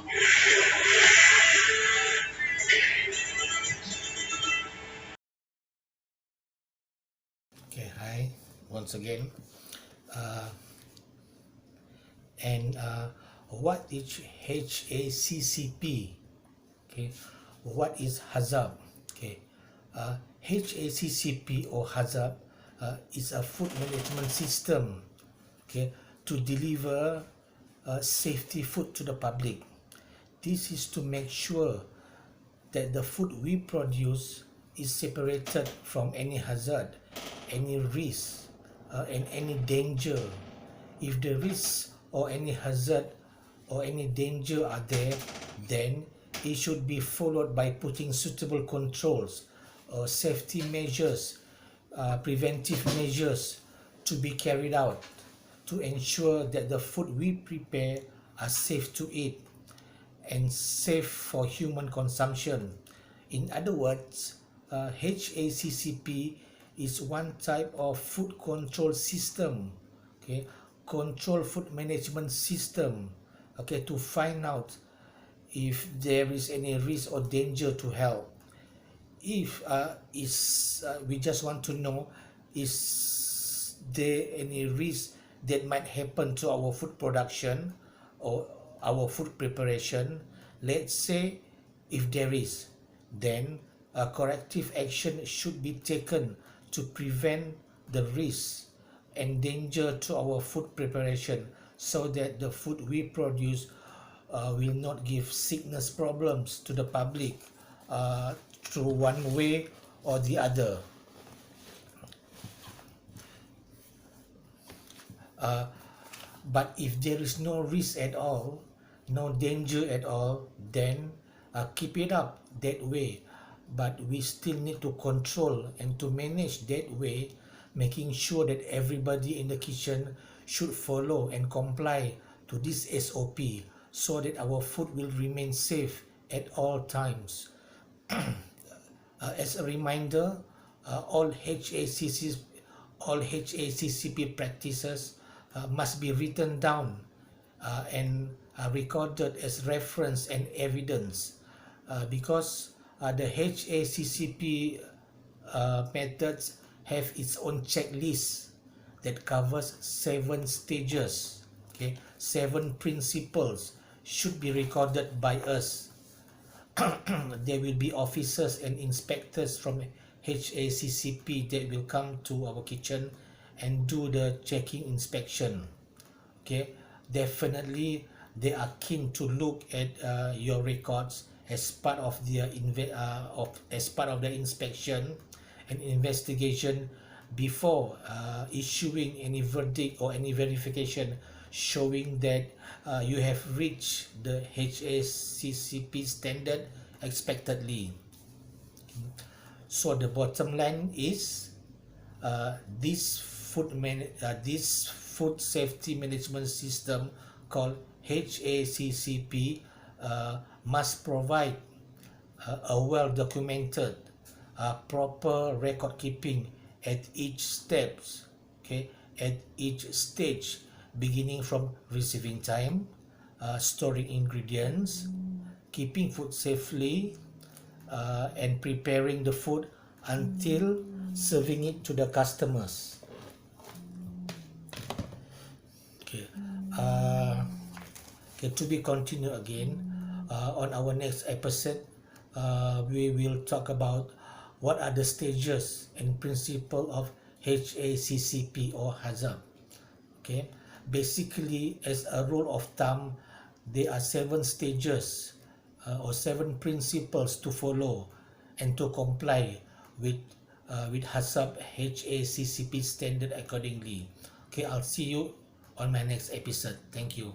Okay, hi once again. Uh, and what is HACCP? Okay, what is HACCP? Okay, HACCP or HACCP is a food management system. Okay, to deliver safety food to the public. This is to make sure that the food we produce is separated from any hazard, any risk, and any danger. If the risk or any hazard or any danger are there, then it should be followed by putting suitable controls or safety measures, preventive measures to be carried out to ensure that the food we prepare are safe to eat and safe for human consumption. In other words, HACCP is one type of food control system, okay, control food management system, okay, to find out if there is any risk or danger to health. If we just want to know, is there any risk that might happen to our food production or our food preparation? Let's say if there is, then a corrective action should be taken to prevent the risk and danger to our food preparation, so that the food we produce will not give sickness problems to the public through one way or the other. But if there is no risk at all, no danger at all, then keep it up that way. But we still need to control and to manage that way, making sure that everybody in the kitchen should follow and comply to this SOP, so that our food will remain safe at all times. As a reminder, all HACCP practices must be written down and recorded as reference and evidence, because the HACCP methods have its own checklist that covers 7 stages. Okay, 7 principles should be recorded by us. There will be officers and inspectors from HACCP that will come to our kitchen and do the checking inspection. Okay, definitely they are keen to look at your records as part of their as part of the inspection and investigation before issuing any verdict or any verification showing that you have reached the HACCP standard expectedly. So the bottom line is this food safety management system called HACCP must provide a well documented proper record keeping at each steps, okay, at each stage, beginning from receiving time, storing ingredients, keeping food safely, and preparing the food until serving it to the customers. Okay, okay, to be continued again on our next episode. We will talk about what are the stages and principle of HACCP or HACCP. Okay, basically, as a rule of thumb, there are 7 stages or 7 principles to follow and to comply with HACCP standard accordingly. Okay, I'll see you on my next episode. Thank you.